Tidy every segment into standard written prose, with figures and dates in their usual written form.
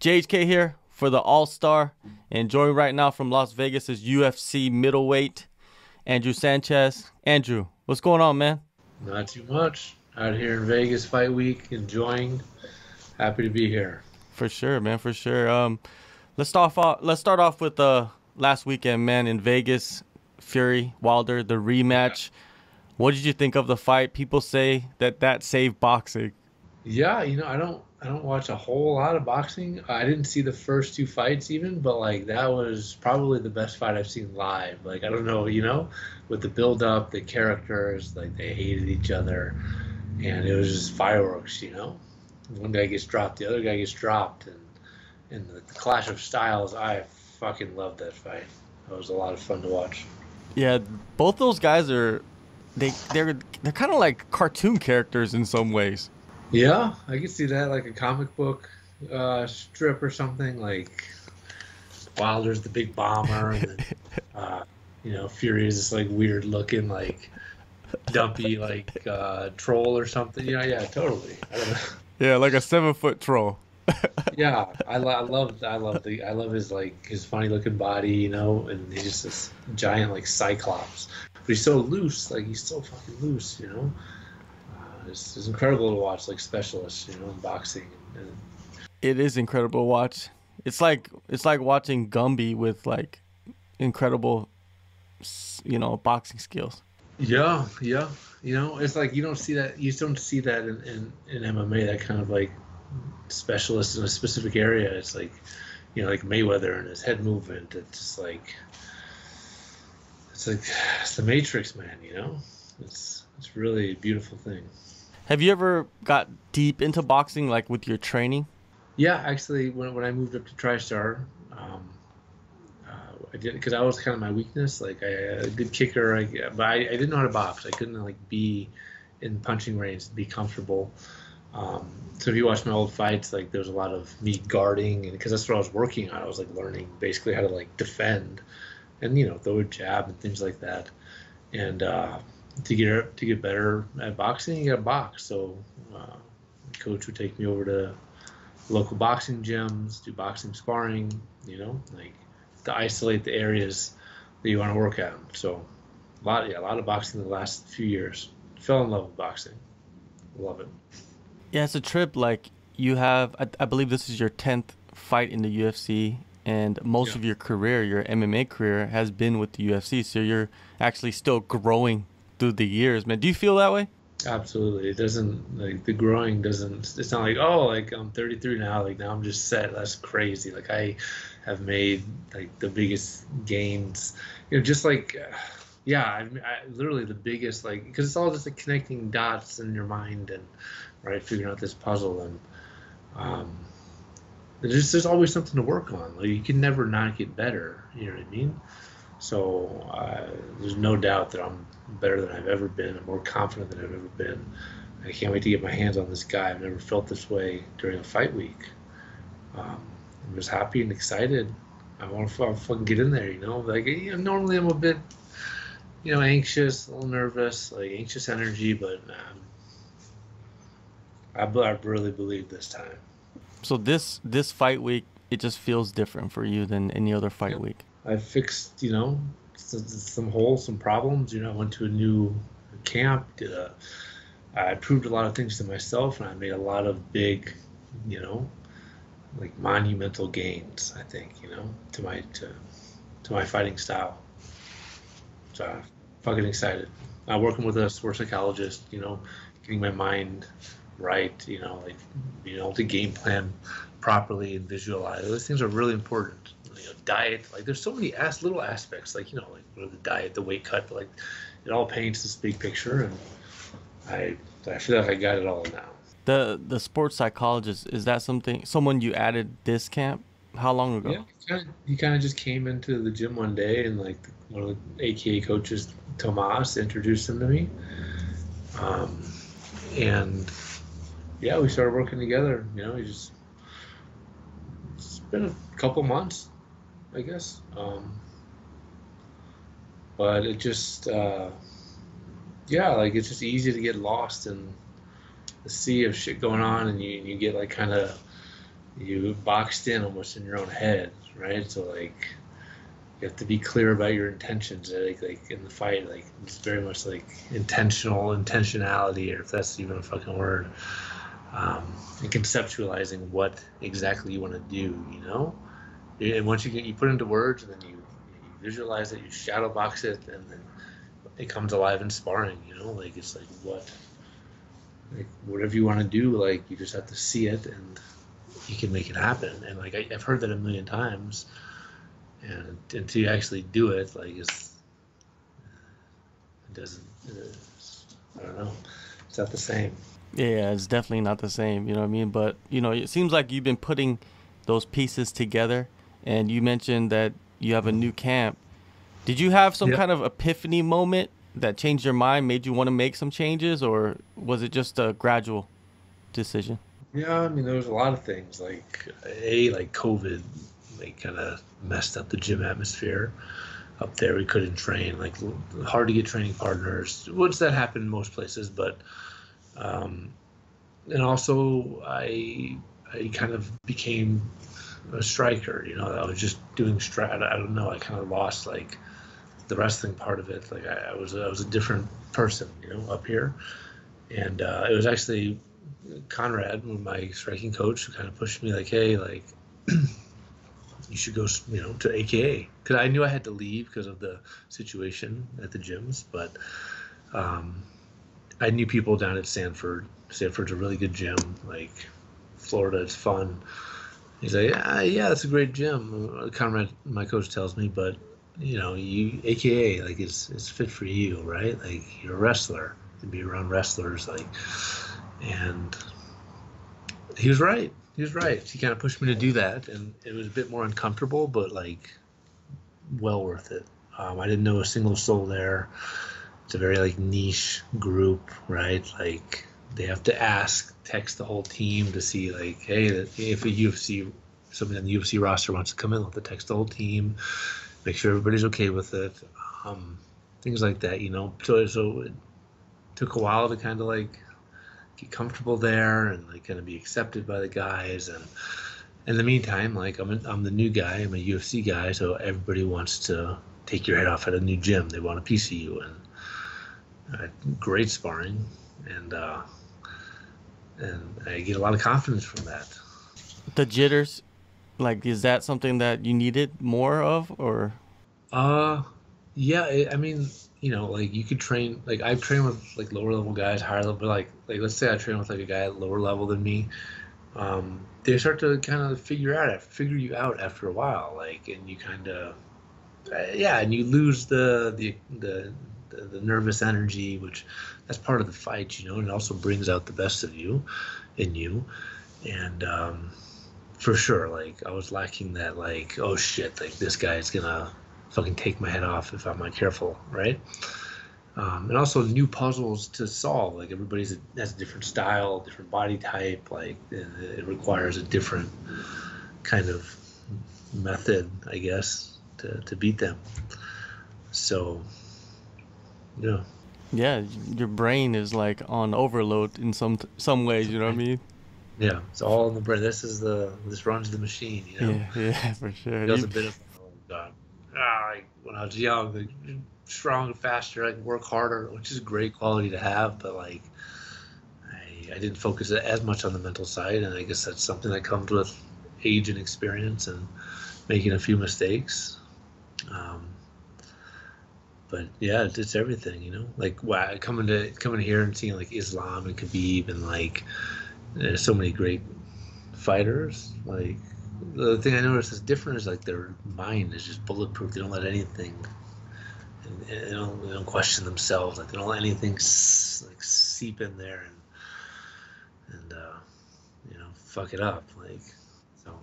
JHK here for the AllStar, and joining right now from Las Vegas is UFC middleweight Andrew Sanchez. Andrew, what's going on, man? Not too much. Out here in Vegas fight week, enjoying. Happy to be here. For sure, man, for sure. Let's start off with last weekend, man, in Vegas. Fury Wilder, the rematch. What did you think of the fight? People say that saved boxing. Yeah, I don't watch a whole lot of boxing. I didn't see the first two fights even, but like that was probably the best fight I've seen live. Like I don't know, with the build up, the characters, like they hated each other, and it was just fireworks. One guy gets dropped, the other guy gets dropped, and the clash of styles. I fucking loved that fight. It was a lot of fun to watch. Yeah, both those guys they're kind of like cartoon characters in some ways. Yeah, I could see that, like a comic book strip or something. Like Wilder's the big bomber, and then, Fury is this like weird looking, like dumpy, like troll or something. Yeah, totally. I don't know. Yeah, like a 7-foot troll. Yeah, I love his like his funny looking body, and he's just this giant like cyclops, but he's so loose, like he's so fucking loose. It's incredible to watch, like specialists, in boxing. And It is incredible to watch. It's like watching Gumby with like incredible, boxing skills. yeah, yeah, it's like you don't see that. You just don't see that in MMA. That kind of like specialist in a specific area. It's like, like Mayweather and his head movement. It's just like it's the Matrix, man. It's really a beautiful thing. Have you ever got deep into boxing, like with your training? Yeah, actually, when I moved up to TriStar, I did because that was kind of my weakness. Like I a good kicker, but I didn't know how to box. I couldn't like be in punching range and be comfortable. So if you watch my old fights, like there's a lot of me guarding, and because that's what I was working on. I was like learning basically how to like defend, and throw a jab and things like that. And to get better at boxing, you got to box. So coach would take me over to local boxing gyms, do boxing sparring. Like to isolate the areas that you want to work at. So a lot of boxing in the last few years. Fell in love with boxing. Love it. Yeah, it's a trip. Like you have, I believe this is your 10th fight in the UFC, and most Yeah. of your career, your MMA career, has been with the UFC. So you're actually still growing through the years, man. Do you feel that way? Absolutely. It doesn't like the growing doesn't it's not like, oh, like I'm 33 now, like now I'm just set. That's crazy. Like I have made like the biggest gains, just like yeah, I literally the biggest, like, because it's all just like connecting dots in your mind and right figuring out this puzzle, and um there's always something to work on. Like you can never not get better, you know what I mean? So there's no doubt that I'm better than I've ever been. I'm more confident than I've ever been. I can't wait to get my hands on this guy. I've never felt this way during a fight week. I'm just happy and excited. I want to fucking get in there, Like, normally I'm a bit, anxious, a little nervous, like anxious energy, but I really believe this time. So this fight week, it just feels different for you than any other Yeah. fight week. I fixed, some holes, some problems. I went to a new camp, I proved a lot of things to myself, and I made a lot of big, like monumental gains, I think, to my fighting style. So I'm fucking excited. I'm working with a sports psychologist, getting my mind right, like being able to game plan properly and visualize. Those things are really important. Diet, like there's so many little aspects, like like the diet, the weight cut, but like it all paints this big picture, and I feel like I got it all now. The sports psychologist, is that someone you added this camp? How long ago? Yeah, he kind of just came into the gym one day, and like one of the AKA coaches, Tomas, introduced him to me, um, and yeah, we started working together. It's been a couple months, I guess. But it just, yeah, like it's just easy to get lost in the sea of shit going on, and you get like kind of, you boxed in almost in your own head, right? So like you have to be clear about your intentions. Like in the fight, like it's very much like intentionality, or if that's even a fucking word. And conceptualizing what exactly you want to do, you know. And once you put it into words, and then you visualize it, you shadow box it, and then it comes alive in sparring. You know, like it's like whatever you want to do, like you just have to see it, and you can make it happen. And like I've heard that a million times, and until you actually do it, like it doesn't. I don't know. It's not the same. Yeah, it's definitely not the same. You know what I mean? But it seems like you've been putting those pieces together, and you mentioned that you have a new camp. Did you have some Yeah. kind of epiphany moment that changed your mind, made you want to make some changes, or was it just a gradual decision? Yeah, I mean, there was a lot of things like COVID, like kind of messed up the gym atmosphere up there. We couldn't train, like hard to get training partners. Which that happened in most places, but and also I kind of became a striker. You know, I was just doing strat. I don't know. I kind of lost like the wrestling part of it. Like I was a different person, you know, up here, and it was actually Conrad, my striking coach, who kind of pushed me like, hey, like you should go, you know, to AKA, because I knew I had to leave because of the situation at the gyms, but I knew people down at Sanford. Sanford's a really good gym. Like Florida, it's fun. He's like, yeah, it's a great gym. Conrad, my coach, tells me, but you know, you AKA like it's fit for you, right? Like you're a wrestler, to be around wrestlers, like, and he was right. He was right. He kind of pushed me to do that, and it was a bit more uncomfortable, but like well worth it. I didn't know a single soul there. It's a very like niche group, right? Like they have to text the whole team to see like, hey, if somebody on the UFC roster wants to come in, they'll have to text the whole team, make sure everybody's okay with it, things like that, you know. So it took a while to kind of like get comfortable there and like kind of be accepted by the guys. And in the meantime, like I'm the new guy, I'm a UFC guy, so everybody wants to take your head off at a new gym. They want a piece of you, and great sparring, and I get a lot of confidence from that. The jitters, like, is that something that you needed more of, or? Uh, yeah, I mean, you know, like you could train, like I've trained with like lower level guys, higher level, but like let's say I train with like a guy at lower level than me. They start to kind of figure you out after a while, like, and you kind of, yeah, and you lose the nervous energy, which that's part of the fight, you know, and it also brings out the best of you in you. And for sure, like I was lacking that, like, oh shit, like this guy is gonna fucking take my head off if I'm not careful, right? And also new puzzles to solve. Like has a different style, different body type. Like it requires a different kind of method, I guess, to beat them. So, yeah. Yeah, your brain is like on overload in some ways, you know what I mean? Yeah, it's all in the brain. This runs the machine, you know. Yeah, yeah, for sure. It was a bit of like when I was young, like, strong, faster, I could work harder, which is a great quality to have. But like, I didn't focus as much on the mental side, and I guess that's something that comes with age and experience and making a few mistakes. Um, but yeah, it's everything, you know. Like wow, coming here and seeing like Islam and Khabib and like there's so many great fighters. Like the thing I noticed is different is like their mind is just bulletproof. They don't let anything, and they don't question themselves. Like they don't let anything like seep in there and you know, fuck it up. Like so,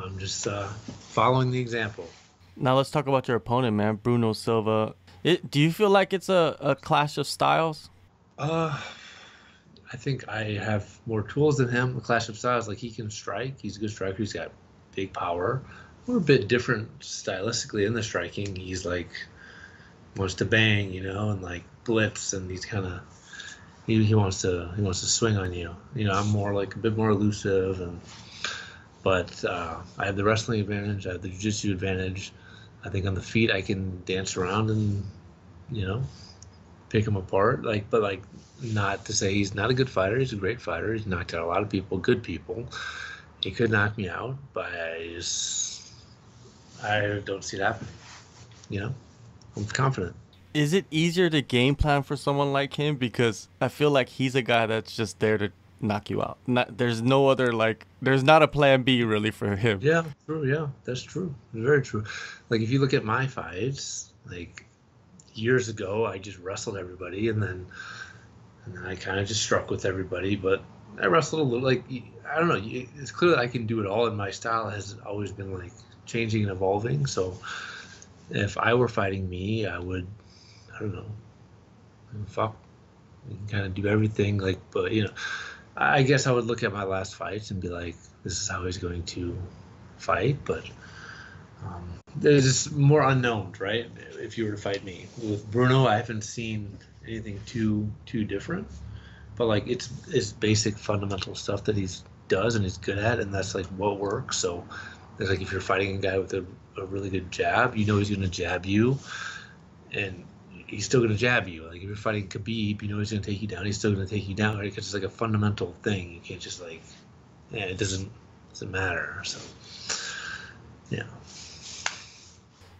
I'm just following the example. Now let's talk about your opponent, man, Bruno Silva. Do you feel like it's a clash of styles? Uh, I think I have more tools than him. A clash of styles, like he can strike. He's a good striker. He's got big power. We're a bit different stylistically in the striking. He's like wants to bang, you know, and like blitz, and he's kind of He wants to swing on you. You know, I'm more like a bit more elusive, but I have the wrestling advantage. I have the jiu-jitsu advantage. I think on the feet I can dance around and, you know, pick him apart. Like, but like, not to say he's not a good fighter. He's a great fighter. He's knocked out a lot of people, good people. He could knock me out, but I don't see it happening. You know, I'm confident. Is it easier to game plan for someone like him? Because I feel like he's a guy that's just there to knock you out. Not there's no other like there's not a plan B really for him. Yeah, true. Yeah, that's true. Very true. Like if you look at my fights, like years ago, I just wrestled everybody, and then I kind of just struck with everybody. But I wrestled a little. Like I don't know. It's clear that I can do it all, and my style has always been like changing and evolving. So if I were fighting me, I would. I don't know. Fuck. You can kind of do everything. Like, but you know, I guess I would look at my last fights and be like, this is how he's going to fight. But there's just more unknowns, right? If you were to fight me with Bruno, I haven't seen anything too different. But like, it's basic fundamental stuff that he does and he's good at, and that's like what works. So it's like if you're fighting a guy with a really good jab, you know he's going to jab you, and he's still going to jab you. Like if you're fighting Khabib, you know he's going to take you down. He's still going to take you down, right? Because it's like a fundamental thing. You can't just like, yeah, it doesn't matter. So, yeah.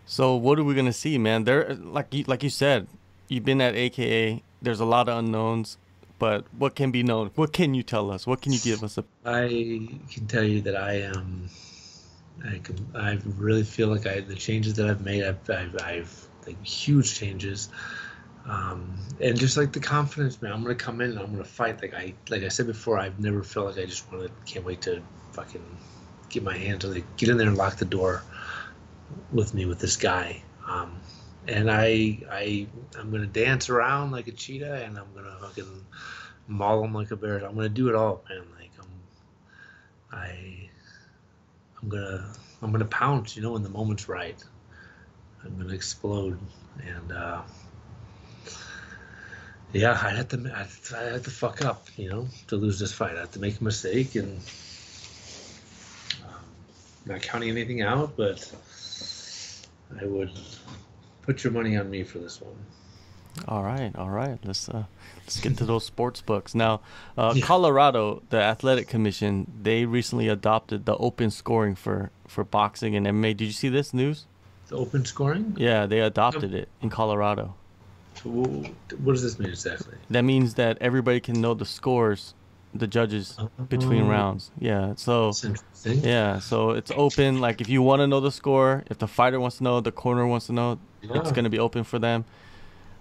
So what are we gonna see, man? There, like you said, you've been at AKA. There's a lot of unknowns, but what can be known? What can you tell us? What can you give us? I can tell you that I am. I really feel like the changes that I've made. I've like huge changes. And just like the confidence, man, I'm gonna come in and I'm gonna fight. Like I said before, I've never felt like I just can't wait to fucking get my hands on get in there and lock the door with me with this guy. And I'm gonna dance around like a cheetah, and I'm gonna fucking maul him like a bear. I'm gonna do it all, man. Like I'm gonna pounce, you know, when the moment's right. I'm gonna explode, and yeah, I'd have to fuck up, you know, to lose this fight. I have to make a mistake, and not counting anything out, but I would put your money on me for this one. All right. Let's get to those sports books now. Yeah. Colorado, the athletic commission, they recently adopted the open scoring for boxing and MMA. Did you see this news? The open scoring? Yeah, they adopted it in Colorado. So what does this mean exactly? That means that everybody can know the scores, the judges between rounds. Yeah, so That's interesting. yeah, so it's open. Like if you want to know the score, if the fighter wants to know, the corner wants to know, it's gonna be open for them.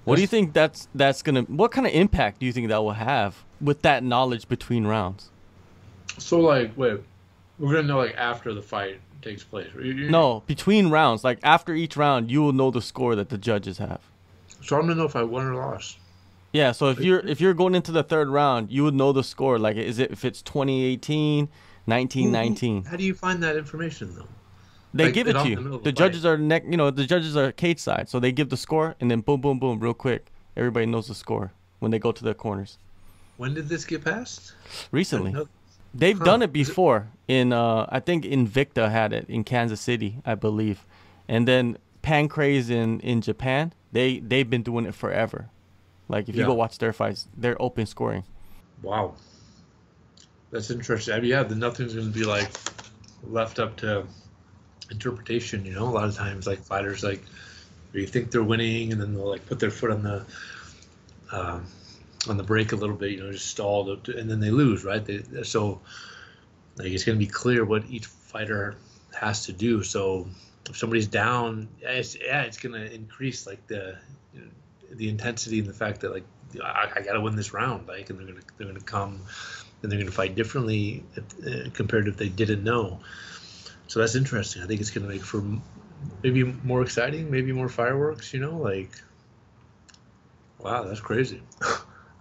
What do you think that's gonna? What kind of impact do you think that will have with that knowledge between rounds? So like, wait, we're gonna know like after the fight takes place. No, between rounds. Like after each round, you will know the score that the judges have. So I'm gonna know if I won or lost. Yeah, so if you're going into the third round, you would know the score. Like if it's 2018, 1919. How do you find that information though? They Like, give it in to the you. middle of The the judges are the judges are cage side, so they give the score and then boom, boom, boom, real quick. Everybody knows the score when they go to the corners. When did this get passed? Recently, they've done it before. In I think Invicta had it in Kansas City, I believe, and then Pancrase in Japan. They've been doing it forever. Like if you go watch their fights, they're open scoring. Wow, that's interesting. I mean, yeah, nothing's gonna be like left up to interpretation. You know, a lot of times like fighters like you think they're winning and then they'll like put their foot on the brake a little bit, you know, just stall and then they lose, right? So like it's going to be clear what each fighter has to do. So if somebody's down, it's going to increase like the intensity and the fact that like I got to win this round, like, and they're going to come and they're going to fight differently compared to if they didn't know. So that's interesting. I think it's going to make for maybe more exciting, maybe more fireworks, you know, like, wow, that's crazy.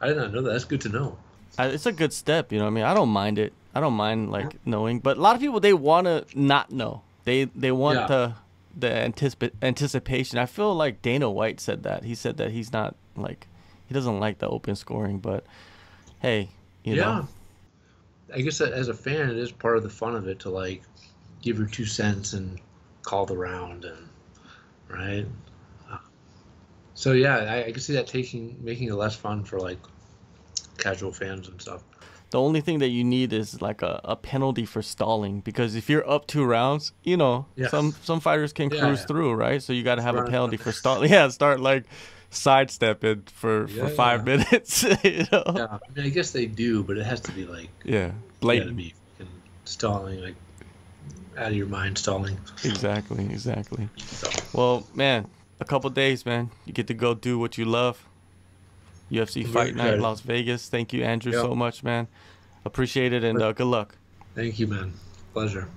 I did not know that. That's good to know. It's a good step, you know what I mean? I don't mind it. I don't mind, like, knowing. But a lot of people, they want to not know. They want the anticipation. I feel like Dana White said that. He said that he's not, like, he doesn't like the open scoring. But hey, you Yeah. know. I guess that as a fan, it is part of the fun of it to like give your 2 cents and call the round and right. Uh, So yeah, I can see that making it less fun for like casual fans and stuff. The only thing that you need is like a penalty for stalling, because if you're up 2 rounds, you know, Yeah, some fighters can yeah, cruise yeah. through, right? So you got to Just have a run it penalty up. for stalling. Yeah, start like sidestepping for Yeah, 5 minutes, you know? yeah. I mean, I guess they do, but it has to be like Yeah, you got to blatant. be fucking stalling, like out of your mind stalling. Exactly, exactly. So Well, man, a couple days, man. You get to go do what you love. UFC I'm very Fight Night, excited. Las Vegas. Thank you, Andrew, Yep. so much, man. Appreciate it, and good luck. Thank you, man. Pleasure.